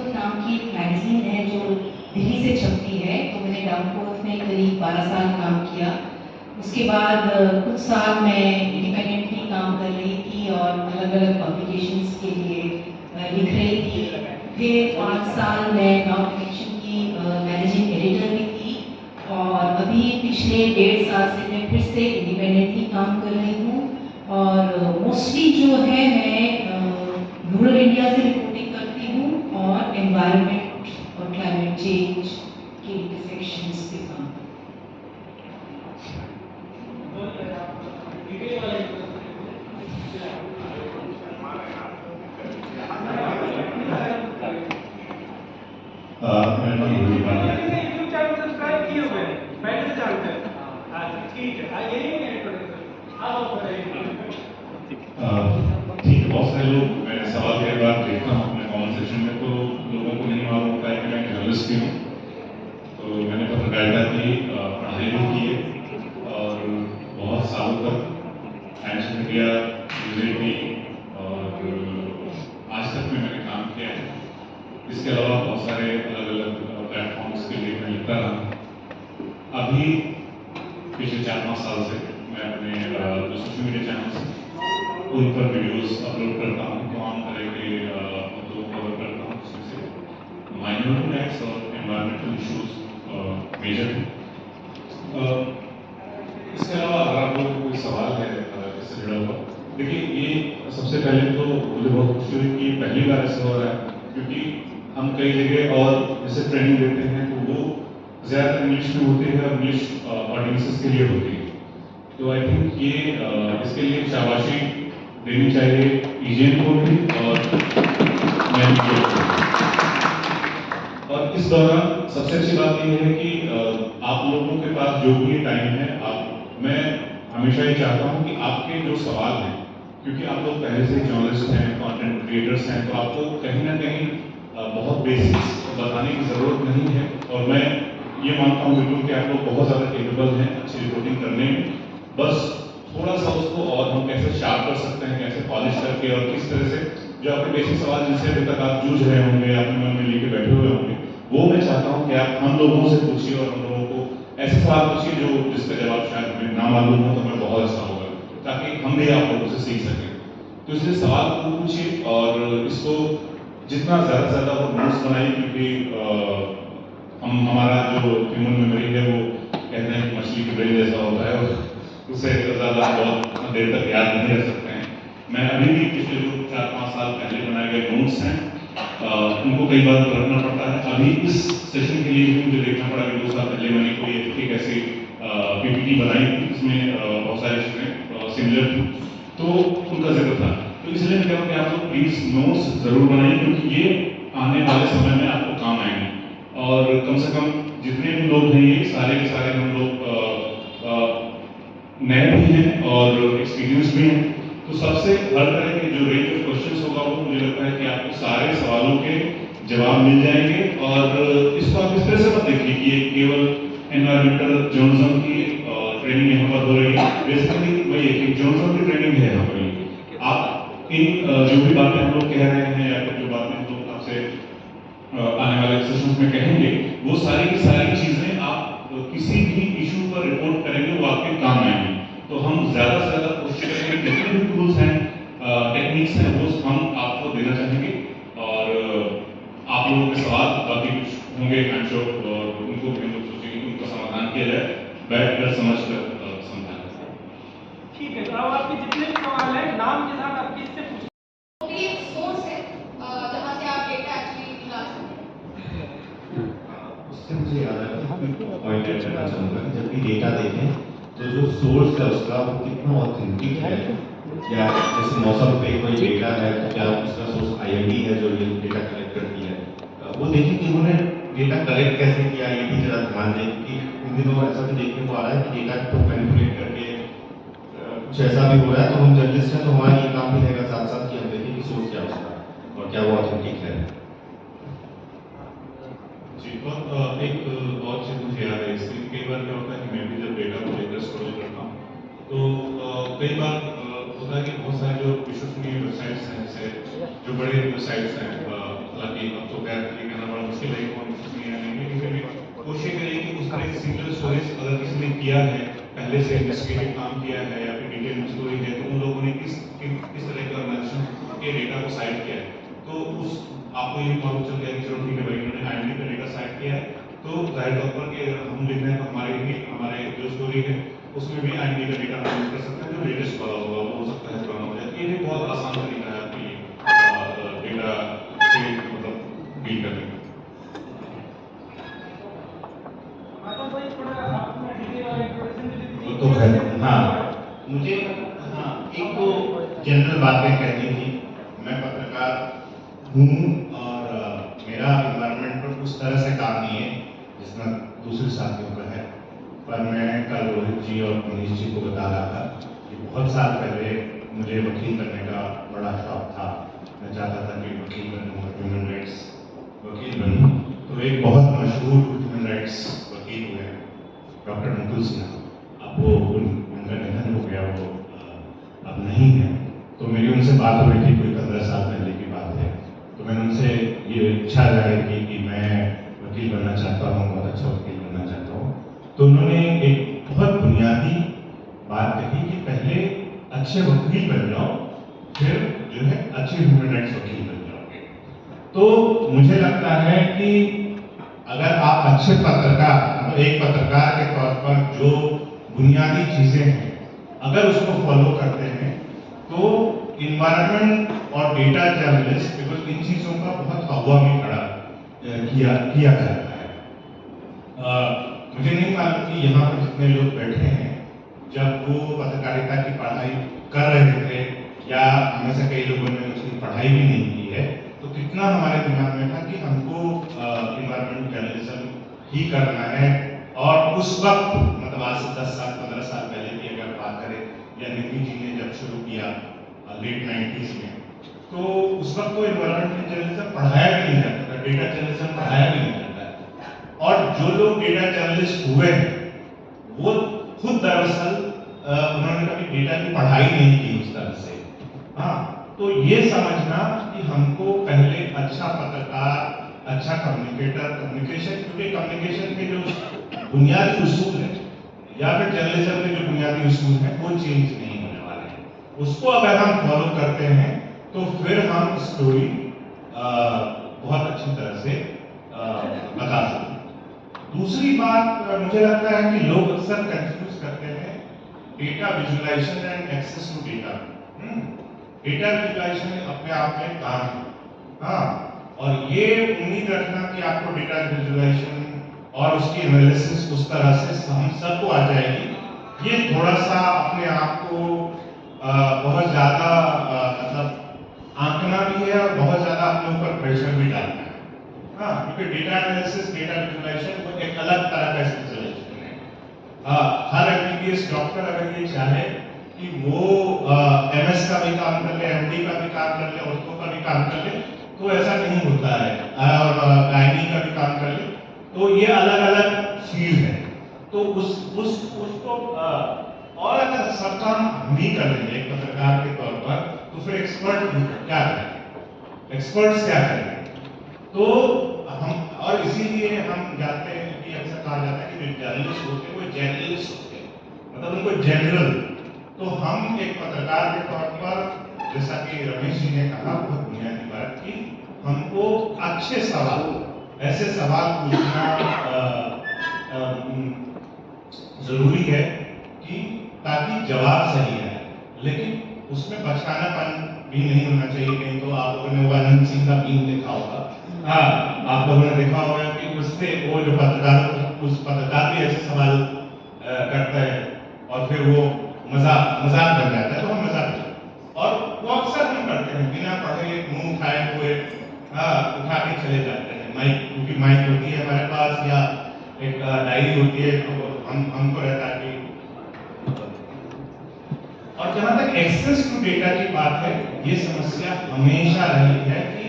डाउनफोर्थ नाम की एक मैगजीन है जो दिल्ली से छपती है, तो मैंने डाउनफोर्थ में करीब 12 साल काम किया। उसके बाद कुछ साल मैं इंडिपेंडेंटली काम कर रही थी और अलग अलग पब्लिकेशंस के लिए लिख रही थी। फिर 5 साल मैं नाउ कनेक्शन की मैनेजिंग एडिटर भी थी और अभी पिछले 1.5 साल से मैं फिर से इंडिपेंडेंटली काम कर रही हूँ। और मोस्टली जो है मैं रूरल इंडिया से रिपोर्टिंग करती हूँ और एनवायरनमेंट और क्लाइमेट चेंज के इंटरसेक्शंस पे काम ठीक है, बहुत सारे लोग मैं सवाल कई बार देखता हूँ अपने कमेंट सेक्शन में, तो लोगों को नहीं मालूम होता है कि मैं जर्नलिस्ट भी हूँ। तो मैंने पत्रकारिता की पढ़ाई भी की है और बहुत सालों तक टाइम्स ऑफ इंडिया, न्यूज़ 18 और आज तक में मैंने काम किया है। इसके अलावा बहुत सारे अलग अलग प्लेटफॉर्म्स के लिए मैं लिखता रहा। अभी पिछले 4-5 साल से मैं अपने जो सोशल मीडिया चैनल्स उन पर वीडियोस अपलोड करता हूँ, तमाम तरह के मुद्दों को कवर करता हूँ, जिसमें से माइनॉरिटी राइट्स और एनवायरमेंटल इश्यूज मेजर हैं। इसके अलावा अगर आप लोगों को कोई सवाल है इससे जुड़ा हुआ, देखिए ये सबसे पहले तो मुझे बहुत खुशी हुई कि पहली बार ऐसा हो रहा है, क्योंकि हम कई जगह और जैसे ट्रेनिंग देते हैं तो वो ज़्यादातर इंग्लिश में होती है और इंग्लिश ऑडियंसेस के लिए होती है। तो आई थिंक ये इसके लिए शाबाशी देनी चाहिए ईजेन को भी और मैन को। और इस दौरान सबसे अच्छी बात यह है कि आप लोगों के पास जो भी टाइम है, मैं हमेशा ये चाहता हूँ कि आपके जो सवाल हैं, क्योंकि आप लोग पहले से जर्नलिस्ट हैं, कंटेंट क्रिएटर्स हैं, तो आपको कहीं ना कहीं बहुत बेसिक्स बताने की ज़रूरत नहीं है। और मैं ये मानता हूँ बिल्कुल कि आप लोग बहुत ज़्यादा केपेबल हैं अच्छी रिपोर्टिंग करने में। बस थोड़ा सा उसको और हम कैसे शार्प कर सकते हैं, कैसे पॉलिश करके, और किस तरह से जो आपके बेसिक सवाल जिनसे अभी तक आप जूझ रहे होंगे, अपने मन में लेके बैठे हुए होंगे, वो मैं चाहता हूँ कि आप हम लोगों से पूछिए और हम लोगों को ऐसे सवाल पूछिए जो जिसका जवाब शायद हमें ना मालूम हो, तो हमें बहुत अच्छा होगा, ताकि हम भी आप लोगों से सीख सकें। तो इसलिए सवाल को पूछिए और इसको जितना ज़्यादा से ज़्यादा वो नोट्स बनाइए, क्योंकि हमारा जो ह्यूमन मेमोरी है वो कहते हैं कि मछली की ब्रेन जैसा होता है, और उससे ज़्यादा बहुत देर तक याद नहीं रख सकते हैं। मैं अभी भी पिछले जो 4-5 साल पहले बनाए गए नोट्स हैं उनको कई बार रखना पड़ता है। अभी इस सेशन के लिए भी मुझे देखना पड़ा कि 2 साल पहले मैंने कोई एक ऐसी पीपीटी बनाई थी जिसमें बहुत सारी चीज़ें सिमिलर थी, तो उनका जिक्र था। तो इसलिए मैं कहूँ कि आप लोग प्लीज़ नोट्स ज़रूर बनाइए, क्योंकि ये आने वाले समय में आपको काम आएंगे। और कम से कम जितने भी लोग हैं ये सारे के सारे हम लोग नए भी हैं और एक्सपीरियंस भी हैं। तो सबसे हर तरह के जो रेंज ऑफ क्वेश्चंस होगा वो मुझे लगता है कि आपको सारे सवालों के जवाब मिल जाएंगे। और इसको आप इस तरह से मत देखिए कि ये केवल एनवायरमेंटल जर्नलिज्म की ट्रेनिंग यहाँ पर हो रही है। बेसिकली वही एक जर्नलिज्म की ट्रेनिंग है यहाँ पर। आप इन जो भी बातें हम लोग कह रहे हैं या फिर जो बातें हम लोग आपसे आने वाले सेशंस में कहेंगे, वो सारी की सारी चीज़ें आप किसी भी इशू पर रिपोर्ट करेंगे वो आपके काम आएंगे। तो हम ज़्यादा से ज़्यादा कोशिश करेंगे जितने भी टूल्स हैं, टेक्निक्स हैं, वो हम आपको देना चाहेंगे। और आप लोगों के सवाल बाकी कुछ होंगे और उनको भी हम लोग सोचेंगे कि उनका समाधान किया जाए, बैठ कर समझ कर समझाना। ठीक है, तो अब आपके जितने भी सवाल हैं नाम के साथ आप किससे पूछें? मुझे याद है पॉइंट ऐड करना चाहूँगा कि जब भी डेटा देखें तो जो सोर्स है उसका वो कितना ऑथेंटिक है, या जैसे मौसम पे कोई डेटा है तो क्या उसका सोर्स आईएमडी है जो ये डेटा कलेक्ट करती है, वो देखिए कि उन्होंने डेटा कलेक्ट कैसे किया, ये भी जरा ध्यान दें। कि इन दिनों ऐसा भी देखने को आ रहा है कि डेटा को मैनिपुलेट करके कुछ ऐसा भी हो रहा है। तो हम जर्नलिस्ट हैं तो हमारा ये काम भी रहेगा साथ साथ कि हम देखें कि सोर्स क्या उसका और क्या वो ऑथेंटिक है। और एक और चीज़ मुझे याद है, इसमें कई बार क्या होता है कि मैं भी जब डेटा को लेकर स्क्रॉल करता हूँ तो कई बार होता है कि बहुत सारे जो विश्वसनीय वेबसाइट्स हैं, जैसे जो बड़े वेबसाइट्स हैं, हालांकि अब तो खैर मुश्किल है कौन इसमें आएंगे, लेकिन कोशिश करिए कि उसका एक सिंगल स्टोरेज अगर किसी ने किया है, पहले से इन्वेस्टिगेटिव काम किया है या फिर डिटेल स्टोरी है, तो उन लोगों ने किस तरह के ऑर्गेनाइजेशन के डेटा को साइड किया है, तो उस आपको ये मालूम चल गया कि चलो ठीक है भाई इन्होंने आईएमडी का डेटा साइड किया है, तो जाहिर तौर पर कि अगर हम लिख रहे हैं तो हमारे जो स्टोरी है उसमें भी आईएमडी का डेटा हम यूज कर सकते हैं, जो लेटेस्ट वाला होगा वो हो सकता है पुराना हो जाए। ये भी बहुत आसान तरीका है आपके लिए डेटा से मतलब डील करने का। तो हाँ, मुझे हाँ एक तो जनरल बातें कहनी थी। मैं पत्रकार हूँ और मेरा इन्वायरमेंट पर उस तरह से काम नहीं है जितना दूसरे साथियों का है, पर मैं कल रोहित जी और मनीष जी को बता रहा था कि बहुत साल पहले मुझे वकील बनने का बड़ा शौक था। मैं चाहता था कि वकील बनूँ, ह्यूमन राइट्स वकील बनूँ। तो एक बहुत मशहूर ह्यूमन राइट्स वकील हुए डॉक्टर मुकुल सिन्हा, अब वो उनका निधन हो गया, वो अब नहीं है। तो मेरी उनसे बात हो रही थी, कोई 15 साल पहले की बात है। तो मैंने उनसे ये इच्छा जाहिर की कि मैं वकील बनना चाहता हूँ, बहुत अच्छा वकील बनना चाहता हूँ। तो उन्होंने एक बहुत बुनियादी बात कही कि पहले अच्छे वकील बन जाओ, फिर जो है अच्छे ह्यूमन राइट्स वकील बन जाओगे। तो मुझे लगता है कि अगर आप अच्छे पत्रकार, मतलब एक पत्रकार के तौर पर जो बुनियादी चीजें हैं अगर उसको फॉलो करते हैं, तो इन्वायरमेंट और डेटा जर्नलिस्ट, बिकॉज इन चीजों का बहुत हवा में खड़ा किया जाता है। मुझे नहीं मालूम कि यहाँ पर जितने लोग बैठे हैं, जब वो पत्रकारिता की पढ़ाई कर रहे थे या हमें से कई लोगों ने उसकी पढ़ाई भी नहीं की है, तो कितना हमारे दिमाग में था कि हमको इन्वायरमेंट जर्नलिज्म ही करना है। और उस वक्त मतलब आज से 10 साल 15 साल पहले की अगर बात करें, या नितिन जी ने जब शुरू किया लेट 90s में, तो उस वक्त तो इन्वायरमेंटल जर्नलिज्म पढ़ाया भी नहीं जाता था, डेटा जर्नलिज्म पढ़ाया भी नहीं जाता है। और जो लोग डेटा जर्नलिस्ट हुए वो खुद दरअसल उन्होंने कभी डेटा की पढ़ाई नहीं की उस तरह से। हाँ, तो ये समझना कि हमको पहले अच्छा पत्रकार, अच्छा कम्युनिकेटर, कम्युनिकेशन, क्योंकि कम्युनिकेशन के जो बुनियादी उसूल है या फिर जर्नलिज्म के जो बुनियादी उसूल हैं वो चेंज नहीं होने वाले हैं। उसको अगर हम फॉलो करते हैं तो फिर हम स्टोरी बहुत अच्छी तरह से बता सकते हैं। दूसरी बात मुझे लगता है कि लोग अक्सर कंफ्यूज करते हैं data visualization and access to data. Data visualization अपने आप में काम है, हाँ, और ये उम्मीद रखना कि आपको डेटा विजुअलाइजेशन और उसकी एनालिसिस उस तरह से हम सबको आ जाएगी, ये थोड़ा सा अपने आप को बहुत ज़्यादा मतलब आंकना भी है और बहुत ज़्यादा अपने ऊपर प्रेशर भी डालना है। हाँ, क्योंकि डेटा एनालिसिस, डेटा विजुअलाइजेशन वो एक अलग तरह का स्पेशलाइजेशन है। हर एमबीबीएस डॉक्टर अगर ये चाहे कि वो एमएस का भी काम कर ले, एमडी का भी काम कर ले, ऑर्थो का भी काम कर ले, तो ऐसा नहीं होता है, और गायनी का भी काम कर ले, तो ये अलग अलग फील्ड है। तो उसको और अगर सब काम हम ही कर लेंगे एक पत्रकार के तौर पर, तो फिर एक्सपर्ट क्या करेंगे, एक्सपर्ट्स क्या करेंगे? तो हम, और इसीलिए हम जानते हैं कि अक्सर कहा जाता है कि जो जर्नलिस्ट होते हैं वो जर्नलिस्ट होते हैं, मतलब उनको जनरल। तो हम एक पत्रकार के तौर पर, जैसा कि रमेश जी ने कहा बहुत बुनियादी बात की, हमको अच्छे सवाल, ऐसे सवाल पूछना जरूरी है कि ताकि जवाब सही है, लेकिन उसमें बचकानापन भी नहीं होना चाहिए। नहीं तो आप लोगों ने आनंद सिंह का मीम देखा होगा, हाँ, आप लोगों ने देखा होगा कि उससे वो जो पत्रकार, उस पत्रकार भी ऐसे सवाल करता है और फिर वो मजाक बन जाता है, तो हम मजाक, और वो अक्सर हम करते हैं बिना पढ़े, मुंह उठाए हुए, हाँ, उठा के चले जाते हैं माइक, क्योंकि माइक होती है हमारे पास या एक डायरी होती है, तो हमको रहता है कि। और जहां तक एक्सेस टू डेटा की बात है, ये समस्या हमेशा रही है कि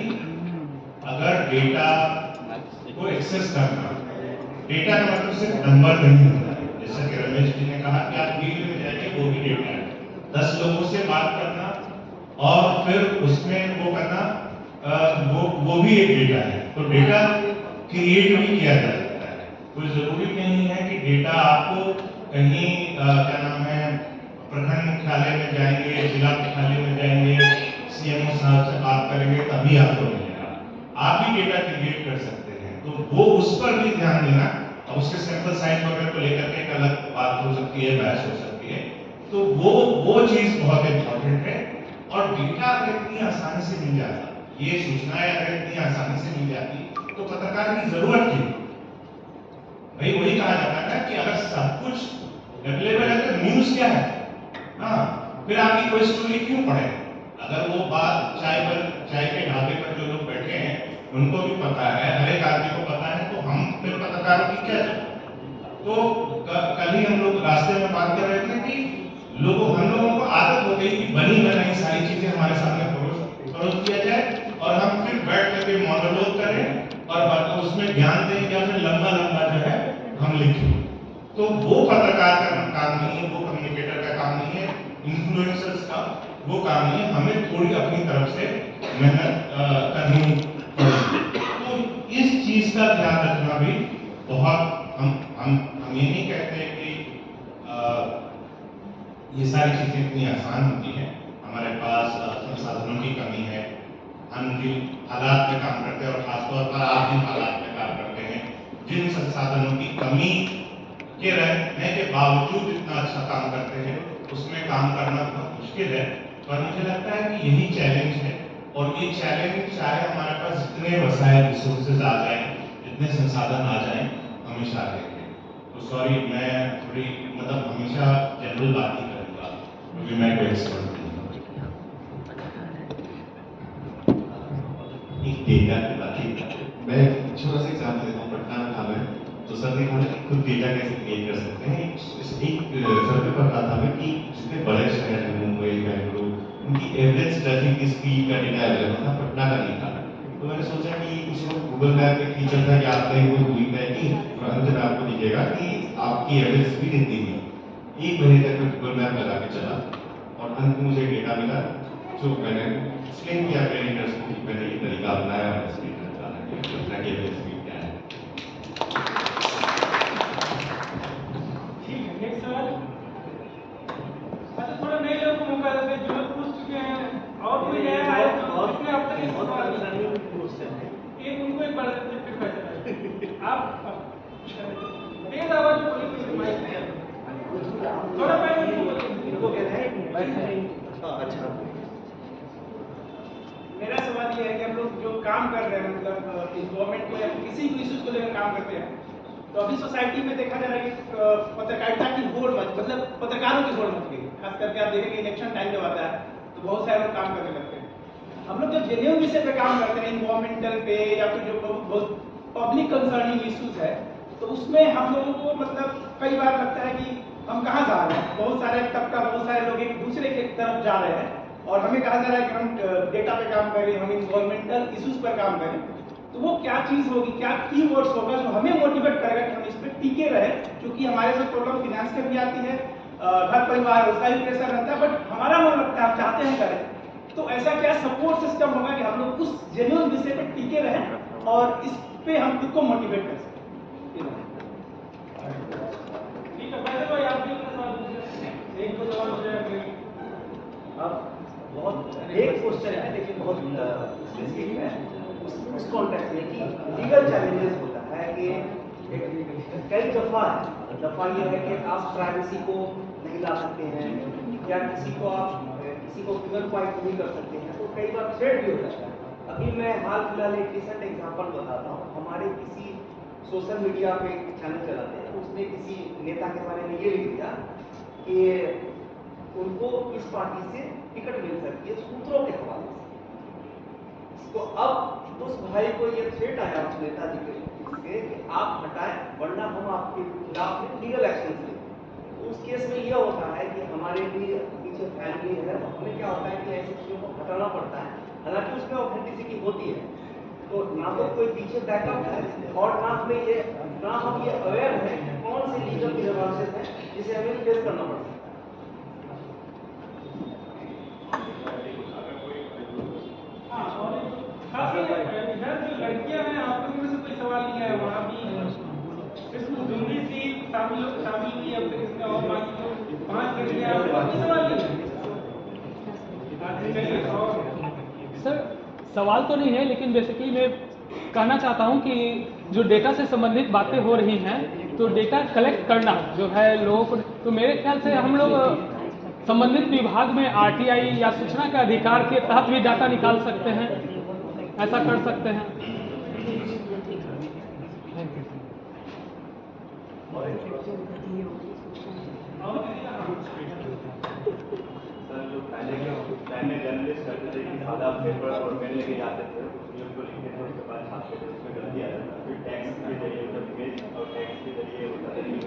अगर डेटा को एक्सेस करना, डेटा का मतलब सिर्फ नंबर नहीं होता है, जैसा कि रमेश जी ने कहा कि आप फील्ड में जाएंगे वो भी डेटा है, 10 लोगों से बात करना और फिर उसमें वो करना, वो भी एक डेटा है। तो डेटा क्रिएट भी किया जा सकता है। कोई जरूरी नहीं है कि डेटा आपको कहीं क्या नाम है प्रखंड मुख्यालय में जाएंगे, जिला मुख्यालय में जाएंगे, सीएमओ साहब से बात करेंगे तभी आपको मिलेगा। आप भी डेटा क्रिएट कर सकते हैं, तो वो उस पर भी ध्यान देना। और उसके सैंपल साइज वगैरह को लेकर के एक अलग बात हो सकती है, बहस हो सकती है, तो वो चीज बहुत इंपॉर्टेंट है। और डेटा अगर इतनी आसानी से मिल जाता, ये सूचनाएं अगर इतनी आसानी से मिल जाती, तो पत्रकार की जरूरत थी। भाई वही कहा जाता है ना कि अगर सब कुछ अवेलेबल है तो न्यूज क्या है? हाँ, फिर आपकी कोई स्टोरी क्यों पढ़े? अगर वो बात चाय के ढाबे पर जो लोग बैठे हैं उनको भी पता है, हर एक आदमी को पता है, तो हम फिर पत्रकारों की क्या जरूरत? तो कल ही हम लोग रास्ते में बात कर रहे थे कि हम लोगों को आदत हो गई कि बनी बनाई सारी चीजें हमारे सामने परोस दिया जाए और हम फिर बैठ करके मोनोलॉग करें और उसमें ज्ञान दें या फिर लंबा लंबा जो है हम लिखें। तो वो पत्रकार का काम नहीं है, वो कम्युनिकेटर का काम नहीं है, इन्फ्लुएंसर्स का वो काम नहीं है। हमें थोड़ी अपनी तरफ से मेहनत करनी पड़ेगी। तो इस चीज का ध्यान रखना भी बहुत, हम ये नहीं कहते कि ये सारी चीजें इतनी आसान होती हैं। हमारे पास संसाधनों की कमी है, हम जिन हालात में काम करते हैं और खासतौर पर आप जिन हालात में काम करते हैं, जिन संसाधनों की कमी के रहने के बावजूद इतना अच्छा काम करते हैं, उसमें काम करना बहुत मुश्किल है। पर मुझे लगता है कि यही चैलेंज है, और ये चैलेंज चाहे हमारे पास जितने वसाइल रिसोर्सेज आ जाए, जितने संसाधन आ जाए, हमेशा रहेंगे। तो सॉरी, मैं थोड़ी मतलब हमेशा जनरल बात ही करूँगा क्योंकि मैं कोई एक्सपर्ट नहीं हूँ। एक डेटा की बात ही मैं छोटा सा एग्जाम्पल देता हूँ। पटना में था मैं, तो सर ने कहा कि खुद डेटा कैसे क्रिएट कर सकते हैं। एक सर्वे पढ़ रहा था मैं कि जितने बड़े शहर हैं, मुंबई, बेंगलुरु, उनकी एवरेज ट्रैफिक की स्पीड का डेटा अवेलेबल था, पटना का नहीं था। तो मैंने सोचा कि कुछ लोग गूगल मैप में फीचर था कि आपने वो दूरी तय की और अंत में आपको दिखेगा कि आपकी एवरेज स्पीड इतनी थी। 1 महीने तक मैं गूगल मैप लगा के चला और अंत में मुझे डेटा मिला, जो मैंने एक्सप्लेन किया ट्रेनर्स को कि मैंने ये तरीका अपनाया और स्पीड निकाला कि पटना की एवरेज स्पीड क्या है। ठीक है, नेक्स्ट सवाल। अच्छा, थोड़ा नए लोगों को मौका देते हैं, जो लोग पूछ चुके हैं और कोई नया आया तो इसमें अब तक इस सवाल एक उनको एक बार फिर फैसला आप तेज आवाज में बोलिए, थोड़ा पहले इनको कहते हैं अच्छा। मेरा सवाल ये है कि हम लोग जो काम कर रहे हैं, मतलब इस गवर्नमेंट को या किसी भी इश्यूज को लेकर काम करते हैं, तो अभी सोसाइटी में देखा जा रहा है कि पत्रकारिता की होड़ मतलब पत्रकारों की होड़ मच गई। खास करके आप देखेंगे इलेक्शन टाइम जब आता है तो बहुत सारे लोग काम करने लगते हैं। हम लोग जब जेन्युइन विषय पे काम करते हैं, इन्वायरमेंटल पे या फिर जो बहुत पब्लिक कंसर्निंग इश्यूज है, तो उसमें हम लोगों को मतलब कई बार लगता है कि हम कहाँ जा रहे हैं। बहुत सारे तबका, बहुत सारे लोग एक दूसरे की तरफ जा रहे हैं और हमें कहा जा रहा है कि हम डेटा पे काम करें, हम इन्वायरमेंटल इश्यूज पर काम करें। तो वो क्या चीज़ होगी, क्या कीवर्ड्स होगा जो हमें मोटिवेट करेगा कि हम इस पर टिके रहे, क्योंकि हमारे से प्रॉब्लम फिनेंस की भी आती है, घर परिवार उसका भी प्रेशर रहता है, बट हमारा मन लगता है, हम चाहते हैं करें। तो ऐसा क्या सपोर्ट सिस्टम होगा कि हम लोग उस जेन्युइन विषय पर टिके रहें और इस पे हम खुद को मोटिवेट कर सकें। ठीक है, वैसे भाई आप भी अपना सवाल पूछिए, एक दो सवाल हो जाए। अब बहुत एक क्वेश्चन है लेकिन बहुत स्पेसिफिक है उस कॉन्टेक्स्ट में कि लीगल चैलेंजेस होता है कि कई दफा ये है कि आप प्राइवेसी को नहीं ला सकते हैं या किसी को क्लियरफाई नहीं कर सकते हैं, तो कई बार थ्रेड भी हो जाता है। अभी मैं हाल फिलहाल एक रिसेंट एग्जांपल बताता हूँ। हमारे किसी सोशल मीडिया पे चैनल चलाते हैं, उसने किसी नेता के बारे में ये लिख दिया कि उनको इस पार्टी से टिकट मिल सकती है सूत्रों के हवाले से। तो अब उस भाई को ये थ्रेट आया उस नेताजी के कि आप हटाएं वरना हम आपके खिलाफ में लीगल एक्शन लेंगे। तो उस केस में यह होता है कि हमारे लिए पीछे फैमिली है, तो हमें क्या होता है कि ऐसी चीजों को हटाना पड़ता है, हालांकि उसमें ऑथेंटिसिटी होती है। तो ना तो कोई पीछे बैकअप है और ना हम ये अवेयर हैं कि कौन से लीगल डिसएडवांटेज हैं जिसे हमें फेस करना पड़ता है। हाँ, और खास इधर जो लड़कियां हैं, आप लोगों में से कोई सवाल नहीं शामिल हुई एप्लीकेशन और बाकी जो 5 घंटे आप कोई सवाल नहीं चलिए और सर सवाल तो नहीं है, लेकिन बेसिकली मैं कहना चाहता हूं कि जो डेटा से संबंधित बातें हो रही हैं, तो डेटा कलेक्ट करना जो है लोगों को, तो मेरे ख्याल से हम लोग संबंधित विभाग में आरटीआई या सूचना के अधिकार के तहत भी डाटा निकाल सकते हैं, ऐसा कर सकते हैं। सर जो पहले जर्नलिस्ट करते थे कि सादा पेपर और पेन लेके जाते थे, न्यूज़ को लिखते थे, उसके बाद छापते थे, उसमें गलती आ जाता था, फिर टैक्स के जरिए मतलब इमेज और टैक्स के जरिए उसका रिव्यू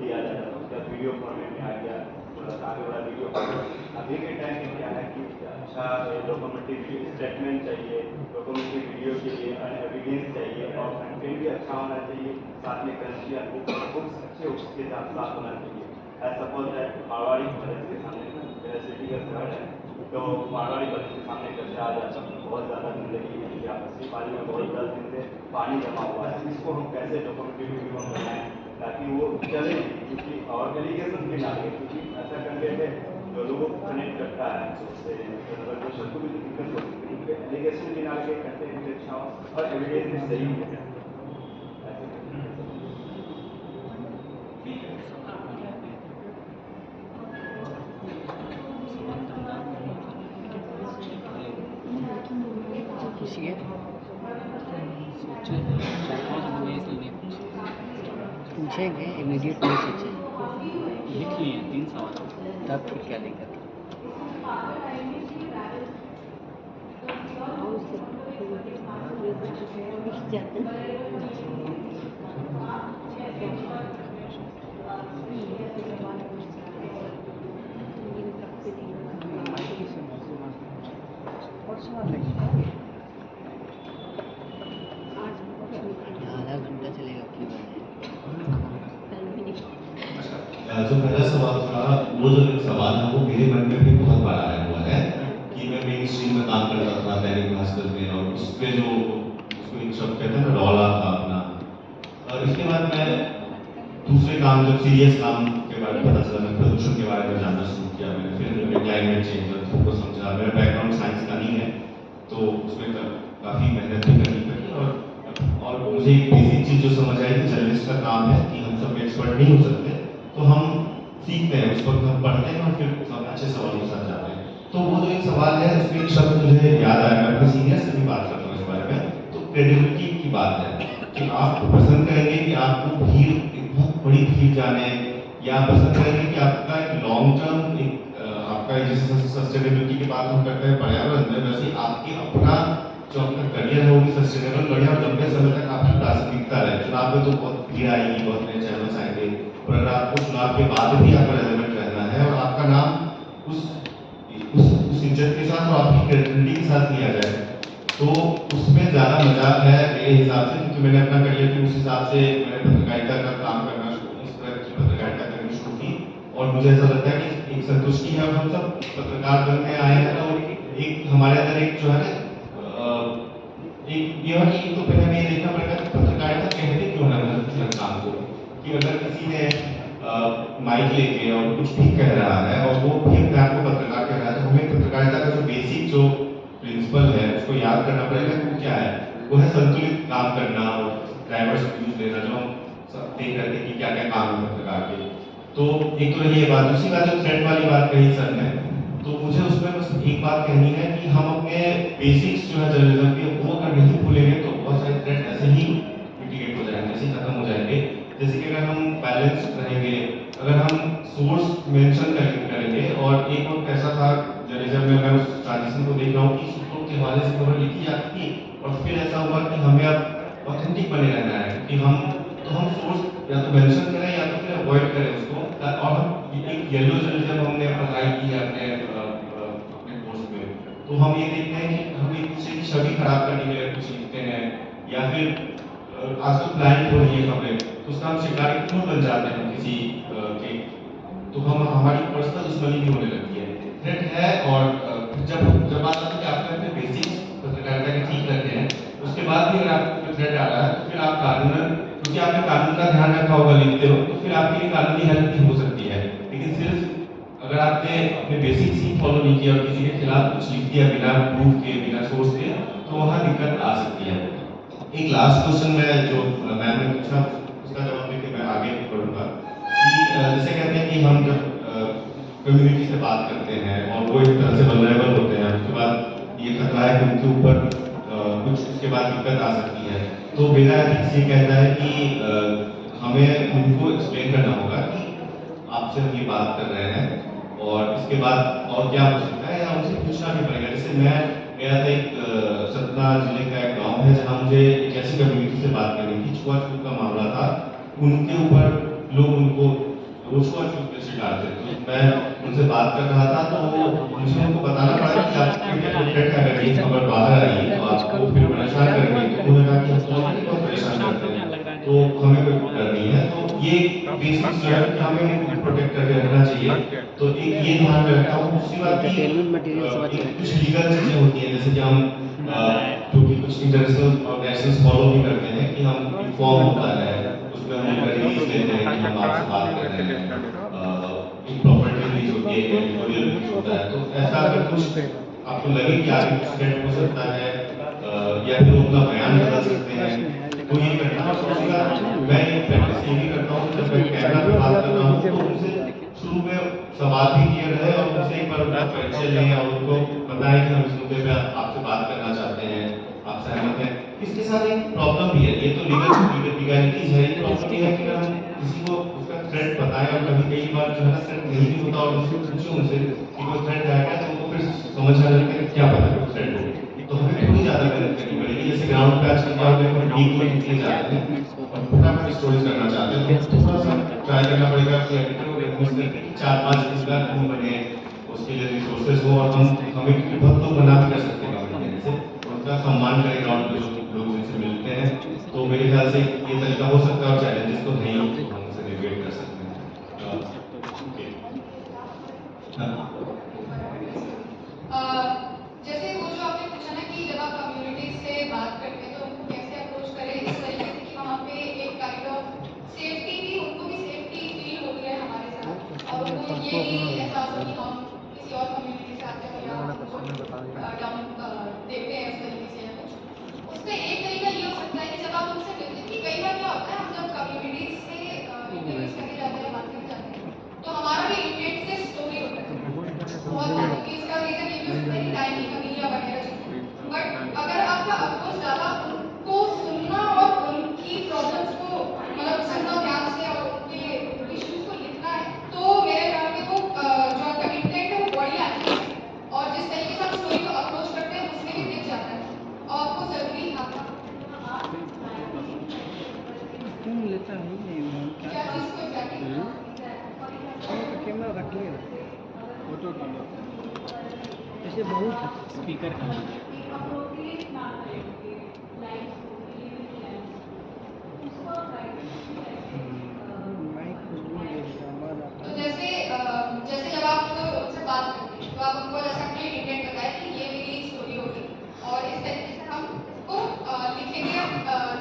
दिया जाता था, उसका वीडियो फॉर्मेट में आ गया, थोड़ा सा आगे बढ़ा वीडियो फॉर्मेट। अभी के टाइम में क्या है कि अच्छा डॉक्यूमेंट्री स्टेटमेंट चाहिए, डॉक्यूमेंट्री वीडियो के लिए एविडेंस चाहिए और कंटेंट भी अच्छा होना चाहिए, साथ में करेंसी या बुक्स अच्छे उसके साथ होना चाहिए। सपोज दैट मारवाड़ी कॉलेज के सामने मेरा सिटी का शहर है, तो मारवाड़ी कॉलेज के सामने कचरा आ जाता है, बहुत ज़्यादा गंदगी है, या बस्ती पानी में बहुत 10 दिन से पानी जमा हुआ है, इसको हम कैसे डॉक्यूमेंट्री वीडियो हम बनाएं ताकि वो चले, क्योंकि और एलिगेशन भी ना लगे, क्योंकि ऐसा कंटेंट है जो लोगों को कनेक्ट करता है, उससे प्रदर्शन को भी दिक्कत हो सकती है, क्योंकि एलिगेशन भी ना लगे, कंटेंट भी अच्छा हो और एविडेंस भी सही हो। पूछेंगे इमीडिएट नहीं सोचे, लिख लिए 3 सवाल, तब फिर क्या दिक्कत है? आधा घंटा चलेगा क्यों? जो पहला सवाल था, वो जो सवाल है वो मेरे मन में भी बहुत बार आया हुआ है कि मैं मेन स्ट्रीम में काम करता था दैनिक भास्कर में, और उस पर जो उसको एक शब्द कहते हैं ना, रौला था अपना। और इसके बाद मैं दूसरे काम, जब सीरियस काम के बारे में पता चला, मैं प्रदूषण के बारे में जानना शुरू किया, मैंने फिर क्लाइमेट चेंज को समझा। मेरा बैकग्राउंड साइंस का नहीं है, तो उसमें काफ़ी मेहनत भी करनी पड़ी, और मुझे एक बेसिक चीज़ जो समझ आई कि जर्नलिस्ट का काम है कि हम सब एक्सपर्ट नहीं हो सकते, तो हम सीखते हैं, उस वक्त हम पढ़ते हैं और फिर अच्छे सवालों के साथ जाते हैं। तो वो जो एक सवाल है, उसमें एक शब्द मुझे याद आया, मैं अपने सीनियर से भी बात करता हूँ इस बारे में। तो क्रेडिबिलिटी की बात है कि आप पसंद करेंगे कि आपको भीड़, बहुत बड़ी भीड़ जाने, या पसंद करेंगे कि आपका एक लॉन्ग टर्म, एक आपका जैसे सस्टेनेबिलिटी की बात हम करते हैं पर्यावरण में, वैसे आपकी अपना जो आपका करियर है वो भी सस्टेनेबल बढ़िया और लंबे समय तक आपकी प्राथमिकता रहे। चुनाव में तो बहुत भीड़ आएगी, बहुत नए चैनल्स आएंगे, पर अगर आपको चुनाव के बाद भी आपको रेलेवेंट रहना है और आपका नाम उस इज्जत के साथ और आपकी क्रेडिबिलिटी के साथ लिया जाए, तो उसमें ज़्यादा मजा है मेरे हिसाब से, क्योंकि मैंने अपना करियर भी उस हिसाब से, मैंने पत्रकारिता का काम करना इस तरह की पत्रकारिता करनी शुरू की, और मुझे ऐसा लगता है कि एक संतुष्टि है, और हम सब पत्रकार बनने आए हैं, और एक हमारे अंदर एक जो है एक ये है कि तो पहले हमें ये देखना पड़ेगा कि पत्रकारिता कहते क्यों है हर काम को, कि अगर किसी ने माइक लेके और कुछ भी कह रहा है और वो भी अपने आप को पत्रकार कह रहा है, तो हमें पत्रकारिता का जो बेसिक जो प्रिंसिपल है उसको याद करना पड़ेगा कि वो क्या है। वो है संतुलित काम करना और डाइवर्स व्यूज देना, जो हम सब देख रहे थे कि क्या क्या काम है पत्रकार के। तो एक तो ये बात, दूसरी बात जो थ्रेड वाली बात कही सर ने, तो मुझे उसमें बस एक बात कहनी है कि हम अपने बेसिक्स जो है जर्नलिज्म के, वो अगर नहीं भूलेंगे तो बहुत सारे थ्रेड ऐसे ही मिटिगेट हो जाएंगे, ऐसे ही खत्म हो जाएंगे। जैसे कि अगर हम बैलेंस रहेंगे, अगर हम सोर्स मेंशन करेंगे, और एक वक्त ऐसा था जर्नलिज्म में, मैं उस ट्रांजिशन को देख रहा हूँ कि सूत्रों के हवाले से खबर लिखी जाती थी, और फिर ऐसा हुआ कि हमें अब ऑथेंटिक बने रहना है कि हम सोर्स या तो मेंशन करें या तो फिर अवॉइड करें उसको, और हम एक येलो जर्नलिज्म हमने अप्लाई की है अपने कोर्स में, तो हम ये देखते हैं कि हम एक दूसरे की छवि खराब करने के लिए कुछ लिखते हैं, या फिर आजकल ब्लाइंड हो रही है खबरें, तो उसका हम शिकारी क्यों बन जाते हैं किसी के, तो हम हमारी पर्सनल दुश्मनी भी होने लगती है, थ्रेट है। और जब बात आती है कि आपने अपने बेसिक्स पत्रकारिता के ठीक रखते हैं, उसके बाद भी अगर आपको थ्रेट आ रहा है, तो फिर आप कानूनन कुछ उसकी आपने कानून का ध्यान रखा होगा लिखते हो, तो फिर आपके लिए कानूनी हेल्प भी हो सकती है। लेकिन सिर्फ अगर आपने अपने बेसिक्स ही फॉलो नहीं किया और किसी के खिलाफ कुछ लिख दिया बिना प्रूफ के, बिना सोर्स के, तो वहाँ दिक्कत आ सकती है। एक लास्ट क्वेश्चन मैं जो मैम ने पूछा उसका जवाब देके मैं आगे बढ़ूंगा कि जैसे कहते हैं कि हम जब कम्युनिटी से बात करते हैं और वो एक तरह से वल्नरेबल होते हैं, उसके बाद ये खतरा है कि उनके ऊपर कुछ उसके बाद दिक्कत आ सकती है, तो मेरा एथिक्स ये कहता है कि हमें उनको एक्सप्लेन करना होगा कि आपसे हम ये बात कर रहे हैं और इसके बाद और क्या हो सकता है, या उनसे पूछना भी पड़ेगा। जैसे मैं गया था एक सतना जिले का एक गाँव है जहाँ मुझे एक ऐसी कम्युनिटी से बात करनी थी, छुआछूत का मामला था, उनके ऊपर लोग उनको छुआछूत कैसे डालते, तो मैं उनसे बात कर रहा था, तो मुझे उनको बताना पड़ा कि आपके अगर ये खबर बाहर आई तो आपको फिर परेशान करेंगे, तो उन्होंने कहा कि हम तो बहुत परेशान करते हैं, तो हमें कोई डर नहीं है। तो ये बेसिक्स जो है कि हमें उनको प्रोटेक्ट करके रखना चाहिए, तो एक ये ध्यान में रखता हूँ। दूसरी बात कि कुछ लीगल चीजें होती हैं, जैसे कि हम जो कि कुछ इंटरनेशनल ऑर्गेनाइजेशंस फॉलो भी करते हैं कि हम फॉर्म होता है उसमें हम उनका रिलीज लेते हैं कि हम आपसे बात कर रहे हैं, एक प्रॉपर्टी रिलीज होती है, एडिटोरियल रिलीज होता है, तो ऐसा अगर कुछ आपको लगे कि आगे कुछ स्टेट हो सकता है या फिर वो अपना बयान बदल सकते हैं, तो ये करना है। और दूसरा मैं ये प्रैक्टिस ये भी करता हूँ जब मैं कैमरा पे बात कर रहा हूँ तो उनसे शुरू में सवाल भी किए रहे और उनसे एक बार उनका परिचय लें और उनको बताएं कि हम इस मुद्दे पे आपसे बात करना चाहते हैं, आप सहमत हैं। इसके साथ एक प्रॉब्लम भी है, ये तो लीगलिटीज है, एक प्रॉब्लम ये है कि अगर हम किसी को उसका थ्रेट बताएं और कभी कई बार जो है ना थ्रेट नहीं भी होता और उससे पूछो उनसे कि कोई थ्रेट आएगा तो उनको फिर समझ आ जाता है क्या पता कोई थ्रेट हो, तो हमें थोड़ी ज़्यादा मेहनत करनी पड़ेगी। जैसे ग्राउंड पे आजकल क्या होता है हम डीप में निकले जाते हैं और फटाफट स्टोरीज करना चाहते हैं, तो थोड़ा सा ट्राई करना पड़ेगा कि एडिटर को रिक्वेस्ट करके 4-5 दिन का रूम बने, उसके लिए रिसोर्सेज हो, और हमें क्योंकि बहुत लोग बना भी कर सकते हैं कम्युनिटी से, उनका सम्मान करें ग्राउंड पे जो लोग उनसे मिलते हैं, तो मेरे ख्याल से ये तरीका हो सकता है और चैलेंजेस तो नहीं हम उनसे नेविगेट कर सकते हैं। जैसे वो जो आपने पूछा ना कि जब आप कम्युनिटी से बात करते हैं तो उनको कैसे अप्रोच करें इस तरीके से कि वहाँ पे एक काइंड ऑफ सेफ्टी भी, उनको भी सेफ्टी फील होती है हमारे साथ और उनको ये भी एहसास हो कि हम किसी और कम्युनिटी से आते हैं या डाउन देखते हैं इस तरीके से या कुछ। उसका एक तरीका ये हो सकता है कि जब आप उनसे मिलते हैं कि कई बार क्या होता है हम जब कम्युनिटी से इंटरव्यूज करके जाते हैं, बात करके जाते हैं, तो हमारा भी इंटेंट से स्टोरी होता है बहुत, कि इसका रीजन ये भी हो सकता है कि टाइम की कमी या वगैरह चीजें, बट अगर आपका अप्रोच ज़्यादा उनको सुनना और उनकी प्रॉब्लम्स को मतलब सुनना ध्यान से और उनके इश्यूज को लिखना है, तो मेरे ख्याल में वो जो आपका इंटेंट है वो बॉडी लैंग्वेज है और जिस तरीके से आप स्टोरी को अप्रोच करते हैं उसमें भी दिख जाता है और आपको जरूरी क्या चीज़ को एग्जैक्टली कैमरा रख ले फोटो ऐसे बहुत स्पीकर का तो जैसे जब आप उनसे बात करते हैं तो आप उनको जैसा अपने इंटेंट बताएं कि ये मेरी स्टोरी होगी और इस तरीके से हम इसको लिखेंगे,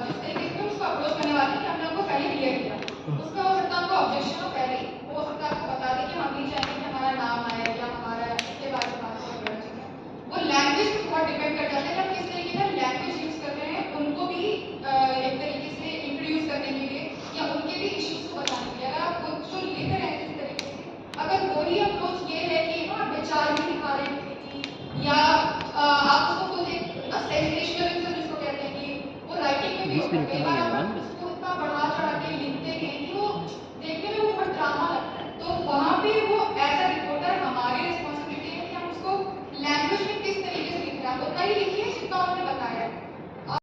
जिस तरीके से उसको अप्रोच करने वाले हैं कि हमने उनको पहले क्लियर किया, उसमें हो सकता है उनको ऑब्जेक्शन हो पहले, हो सकता है आपको बता दें कि हम नहीं चाहेंगे कि हमारा नाम आए या हमारा इसके बारे में बात वगैरह चीज़ें, वो लैंग्वेज पर बहुत डिपेंड कर जाता है कि हम किस तरीके का लैंग्वेज यूज़ कर रहे हैं उनको भी एक तरीके से इंट्रोड्यूस करने के लिए या उनके भी इश्यूज को बताने के लिए। अगर आप खुद जो लिख रहे हैं जिस तरीके से, अगर वही अप्रोच ये है कि हाँ विचार भी दिखा रहे हैं किसी की, या आप उसको खुद एक सेंसेशनलिज्म जिसको कहते हैं कि वो राइटिंग में भी होता है, कई बार आप